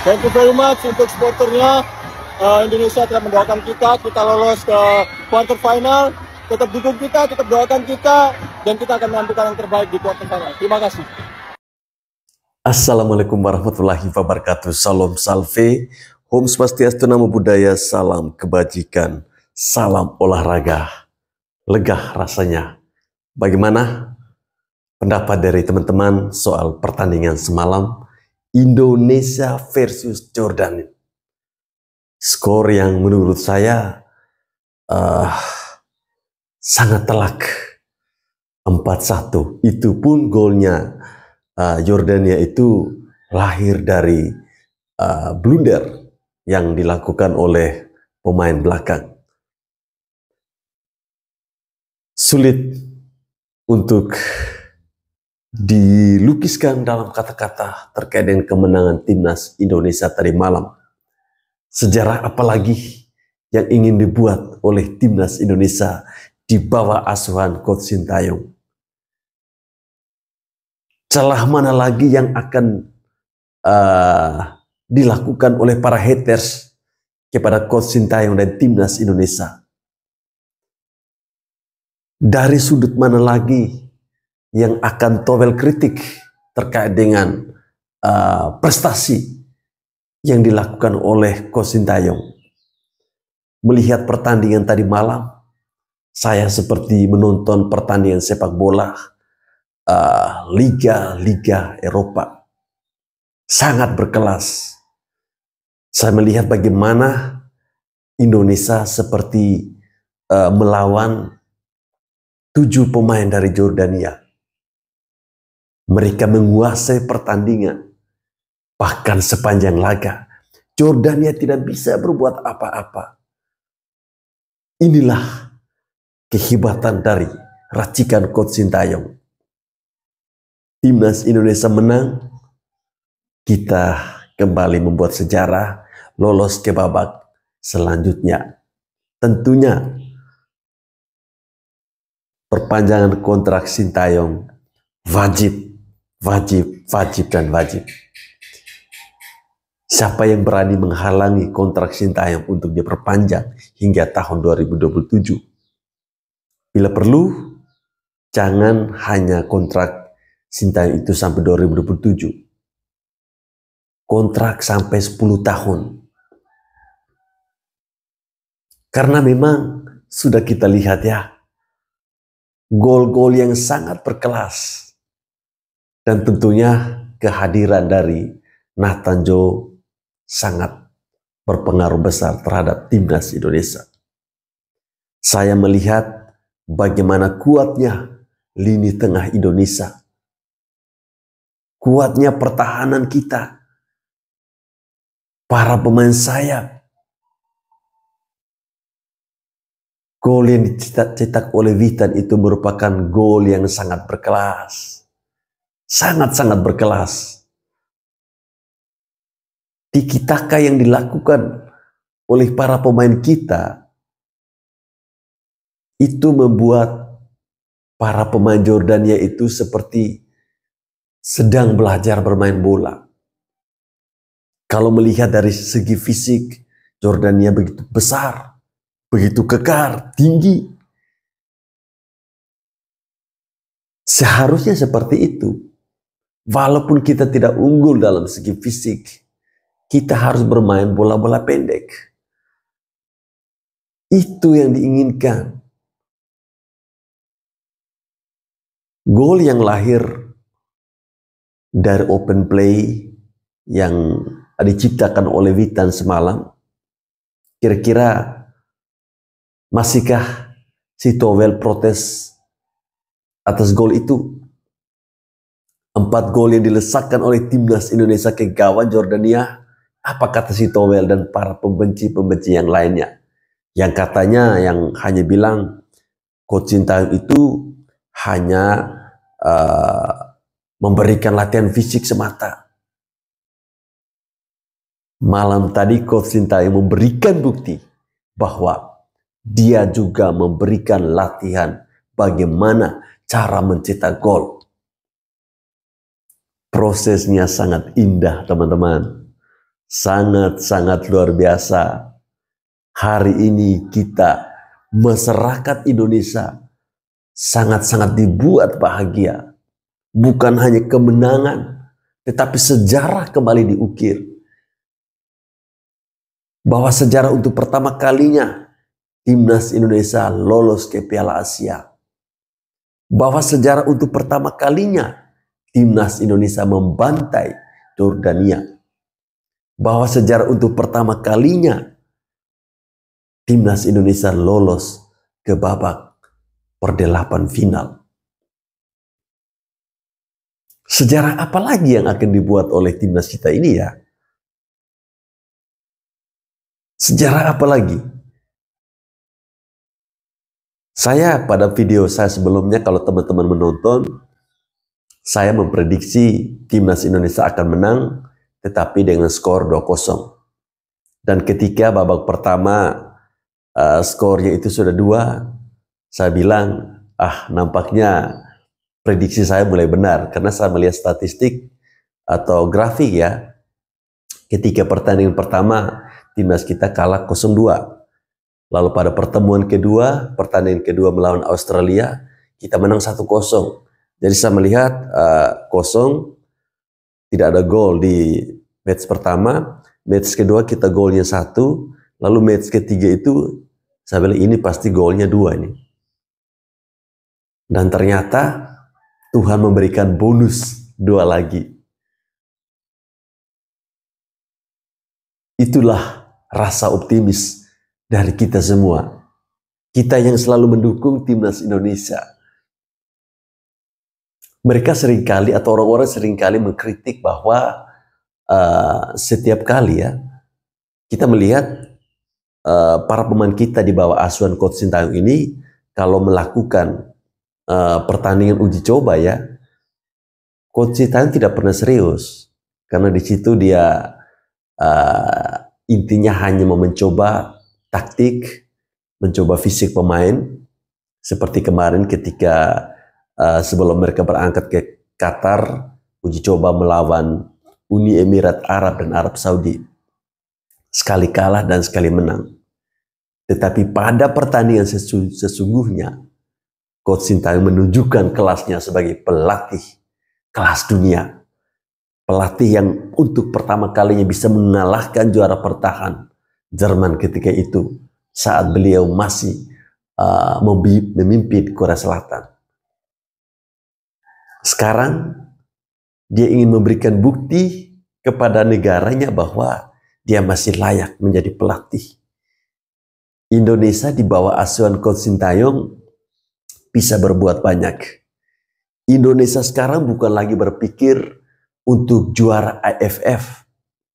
Thank you very much untuk supporternya. Indonesia telah mendoakan kita lolos ke quarter final. Tetap dukung kita, tetap doakan kita, dan kita akan menentukan yang terbaik di quarter final. Terima kasih. Assalamualaikum warahmatullahi wabarakatuh. Salam salve, Om Swastiastu, Namo Buddhaya, salam kebajikan, salam olahraga. Legah rasanya. Bagaimana pendapat dari teman-teman soal pertandingan semalam Indonesia versus Jordan? Skor yang menurut saya sangat telak, 4-1. Itu pun golnya Jordania itu lahir dari blunder yang dilakukan oleh pemain belakang. Sulit untuk dilukiskan dalam kata-kata terkait dengan kemenangan timnas Indonesia tadi malam. Sejarah apalagi yang ingin dibuat oleh timnas Indonesia di bawah asuhan Coach Sintayong? Celah mana lagi yang akan dilakukan oleh para haters kepada Coach Sintayong dan timnas Indonesia? Dari sudut mana lagi yang akan towel kritik terkait dengan prestasi yang dilakukan oleh Coach Sintayong? Melihat pertandingan tadi malam, saya seperti menonton pertandingan sepak bola Liga Eropa. Sangat berkelas. Saya melihat bagaimana Indonesia seperti melawan 7 pemain dari Jordania. Mereka menguasai pertandingan. Bahkan sepanjang laga, Jordania tidak bisa berbuat apa-apa. Inilah kehebatan dari racikan Coach Sintayong. Timnas Indonesia menang, kita kembali membuat sejarah, lolos ke babak selanjutnya. Tentunya perpanjangan kontrak Sintayong wajib. Siapa yang berani menghalangi kontrak Sintayong untuk diperpanjang hingga tahun 2027? Bila perlu, jangan hanya kontrak Sintayong itu sampai 2027. Kontrak sampai 10 tahun. Karena memang sudah kita lihat ya, gol-gol yang sangat berkelas. Dan tentunya kehadiran dari Nathan Joe sangat berpengaruh besar terhadap timnas Indonesia. Saya melihat bagaimana kuatnya lini tengah Indonesia. Kuatnya pertahanan kita. Para pemain sayap. Gol yang dicetak oleh Witan itu merupakan gol yang sangat berkelas. Sangat-sangat berkelas. Tiki-taka yang dilakukan oleh para pemain kita itu membuat para pemain Jordania itu seperti sedang belajar bermain bola. Kalau melihat dari segi fisik, Jordania begitu besar, begitu kekar, tinggi. Seharusnya seperti itu. Walaupun kita tidak unggul dalam segi fisik, kita harus bermain bola-bola pendek. Itu yang diinginkan. Gol yang lahir dari open play yang diciptakan oleh Witan semalam, kira-kira masihkah si Towel protes atas gol itu? 4 gol yang dilesakkan oleh timnas Indonesia ke gawang Jordania. Apa kata si Towel dan para pembenci-pembenci yang lainnya? Yang katanya yang hanya bilang Coach Sintayong itu hanya memberikan latihan fisik semata. Malam tadi Coach Sintayong memberikan bukti bahwa dia juga memberikan latihan bagaimana cara mencetak gol. Prosesnya sangat indah, teman-teman. sangat-sangat luar biasa. Hari ini kita, masyarakat Indonesia, sangat-sangat dibuat bahagia. Bukan hanya kemenangan, tetapi sejarah kembali diukir. Bahwa sejarah untuk pertama kalinya Timnas Indonesia lolos ke Piala Asia. Bahwa sejarah untuk pertama kalinya Timnas Indonesia membantai Jordania. Bahwa sejarah untuk pertama kalinya Timnas Indonesia lolos ke babak perdelapan final. Sejarah apa lagi yang akan dibuat oleh timnas kita ini ya? Sejarah apa lagi? Saya pada video saya sebelumnya, kalau teman-teman menonton, saya memprediksi timnas Indonesia akan menang, tetapi dengan skor 2-0. Dan ketika babak pertama skornya itu sudah 2, saya bilang, nampaknya prediksi saya mulai benar. Karena saya melihat statistik atau grafik ya, ketika pertandingan pertama, timnas kita kalah 0-2. Lalu pada pertemuan kedua, pertandingan kedua melawan Australia, kita menang 1-0. Jadi saya melihat 0, tidak ada gol di match pertama. Match kedua kita golnya 1, lalu match ketiga itu saya bilang ini pasti golnya 2 ini. Dan ternyata Tuhan memberikan bonus 2 lagi. Itulah rasa optimis dari kita semua. Kita yang selalu mendukung timnas Indonesia. Mereka seringkali atau orang-orang seringkali mengkritik bahwa setiap kali ya kita melihat para pemain kita di bawah asuhan Coach Sintayong ini kalau melakukan pertandingan uji coba ya, Coach Sintayong tidak pernah serius karena di situ dia intinya hanya mau mencoba taktik, mencoba fisik pemain. Seperti kemarin ketika sebelum mereka berangkat ke Qatar, uji coba melawan Uni Emirat Arab dan Arab Saudi. Sekali kalah dan sekali menang. Tetapi pada pertandingan sesungguhnya, Coach Sintayong menunjukkan kelasnya sebagai pelatih kelas dunia. Pelatih yang untuk pertama kalinya bisa mengalahkan juara bertahan Jerman ketika itu, saat beliau masih memimpin Korea Selatan. Sekarang dia ingin memberikan bukti kepada negaranya bahwa dia masih layak menjadi pelatih. Indonesia di bawah asuhan Coach Sintayong bisa berbuat banyak. Indonesia sekarang bukan lagi berpikir untuk juara AFF,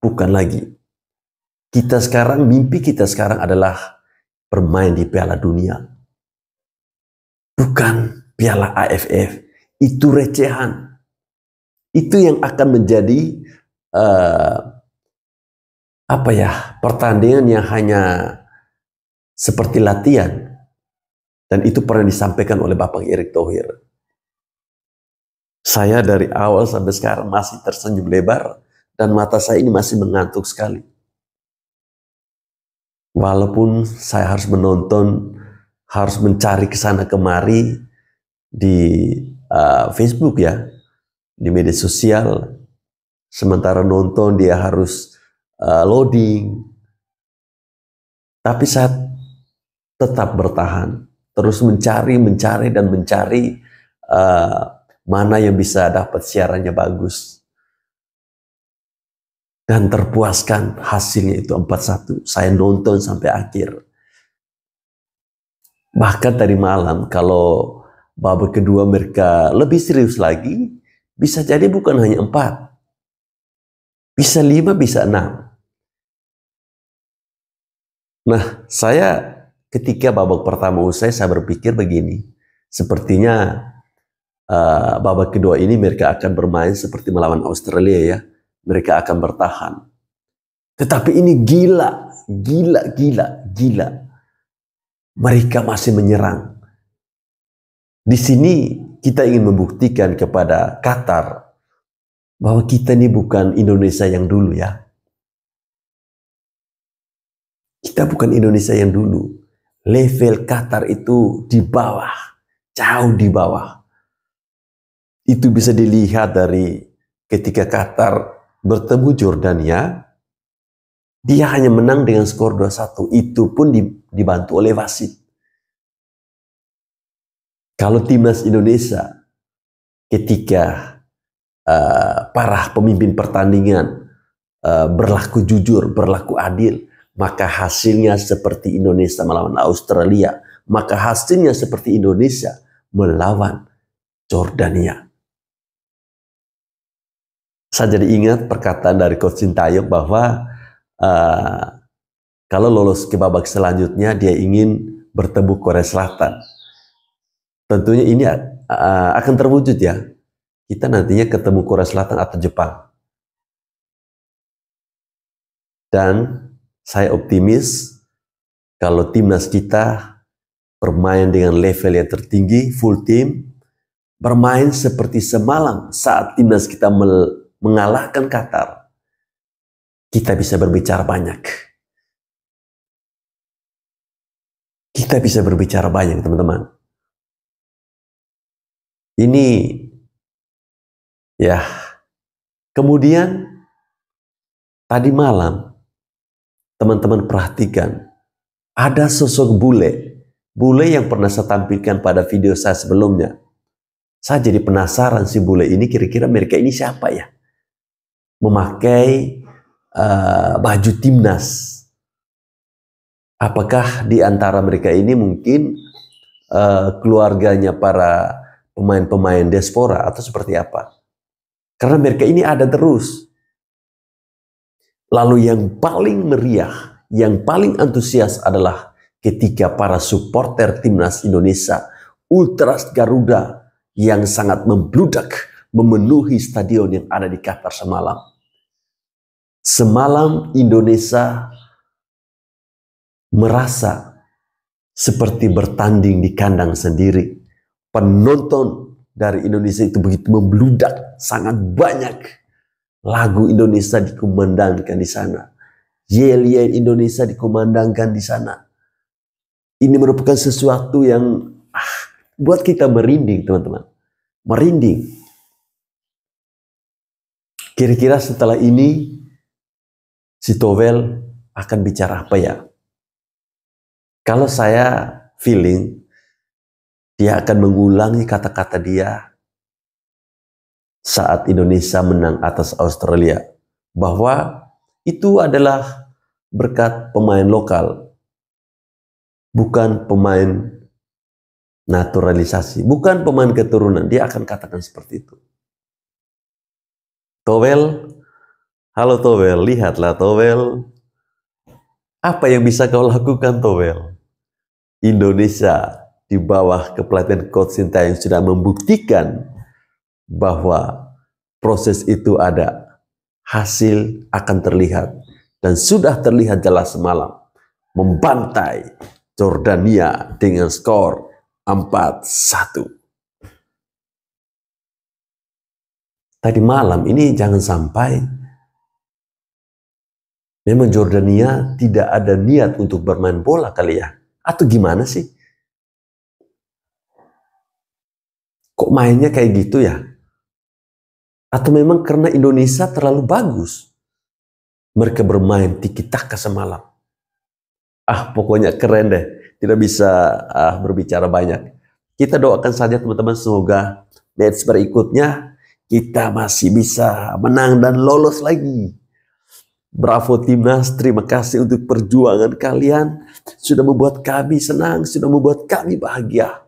bukan lagi. Mimpi kita sekarang adalah bermain di Piala Dunia. Bukan Piala AFF, itu recehan. Itu yang akan menjadi pertandingan yang hanya seperti latihan. Dan itu pernah disampaikan oleh Bapak Erick Thohir. Saya dari awal sampai sekarang masih tersenyum lebar dan mata saya ini masih mengantuk sekali. Walaupun saya harus menonton, harus mencari kesana kemari di Facebook ya, di media sosial. Sementara nonton dia harus loading. Tapi saya tetap bertahan, terus mencari mana yang bisa dapat siarannya bagus. Dan terpuaskan hasilnya itu 4-1. Saya nonton sampai akhir. Bahkan tadi malam kalau babak kedua mereka lebih serius lagi, bisa jadi bukan hanya 4. Bisa 5, bisa 6. Nah, saya ketika babak pertama usai, saya berpikir begini. Sepertinya babak kedua ini mereka akan bermain seperti melawan Australia ya. Mereka akan bertahan. Tetapi ini gila. Mereka masih menyerang. Di sini kita ingin membuktikan kepada Qatar bahwa kita ini bukan Indonesia yang dulu ya. Kita bukan Indonesia yang dulu. Level Qatar itu di bawah, jauh di bawah. Itu bisa dilihat dari ketika Qatar bertemu Jordania, dia hanya menang dengan skor 2-1. Itu pun dibantu oleh wasit. Kalau timnas Indonesia ketika para pemimpin pertandingan berlaku jujur, berlaku adil, maka hasilnya seperti Indonesia melawan Australia, maka hasilnya seperti Indonesia melawan Jordania. Saya jadi ingat perkataan dari Coach Sintayong bahwa kalau lolos ke babak selanjutnya dia ingin bertemu Korea Selatan. Tentunya ini akan terwujud ya. Kita nantinya ketemu Korea Selatan atau Jepang. Dan saya optimis kalau timnas kita bermain dengan level yang tertinggi, full team, bermain seperti semalam saat timnas kita mengalahkan Qatar, kita bisa berbicara banyak. Kita bisa berbicara banyak, teman-teman. Ini ya. Kemudian tadi malam teman-teman perhatikan ada sosok bule yang pernah saya tampilkan pada video saya sebelumnya. Saya jadi penasaran si bule ini kira-kira mereka ini siapa ya? Memakai baju timnas. Apakah di antara mereka ini mungkin keluarganya para pemain-pemain diaspora atau seperti apa? Karena mereka ini ada terus. Lalu yang paling meriah, yang paling antusias adalah ketika para supporter timnas Indonesia, Ultras Garuda yang sangat membludak memenuhi stadion yang ada di Qatar semalam. Semalam Indonesia merasa seperti bertanding di kandang sendiri. Penonton dari Indonesia itu begitu membludak, sangat banyak. Lagu Indonesia dikumandangkan di sana. Yel-yel Indonesia dikumandangkan di sana. Ini merupakan sesuatu yang buat kita merinding, teman-teman. Merinding. Kira-kira setelah ini si Towel akan bicara apa ya? Kalau saya feeling dia akan mengulangi kata-kata dia saat Indonesia menang atas Australia, bahwa itu adalah berkat pemain lokal, bukan pemain naturalisasi, bukan pemain keturunan. Dia akan katakan seperti itu. Towel, halo Towel, lihatlah Towel, apa yang bisa kau lakukan Towel? Indonesia di bawah kepelatihan Coach Sintayong sudah membuktikan bahwa proses itu ada, hasil akan terlihat, dan sudah terlihat jelas semalam, membantai Jordania dengan skor 4-1. Tadi malam ini jangan sampai memang Jordania tidak ada niat untuk bermain bola kali ya, atau gimana sih? Kok mainnya kayak gitu ya? Atau memang karena Indonesia terlalu bagus, mereka bermain tiki-taka semalam. Pokoknya keren deh. Tidak bisa berbicara banyak. Kita doakan saja teman-teman, semoga match berikutnya kita masih bisa menang dan lolos lagi. Bravo Timnas, terima kasih untuk perjuangan kalian. Sudah membuat kami senang, sudah membuat kami bahagia.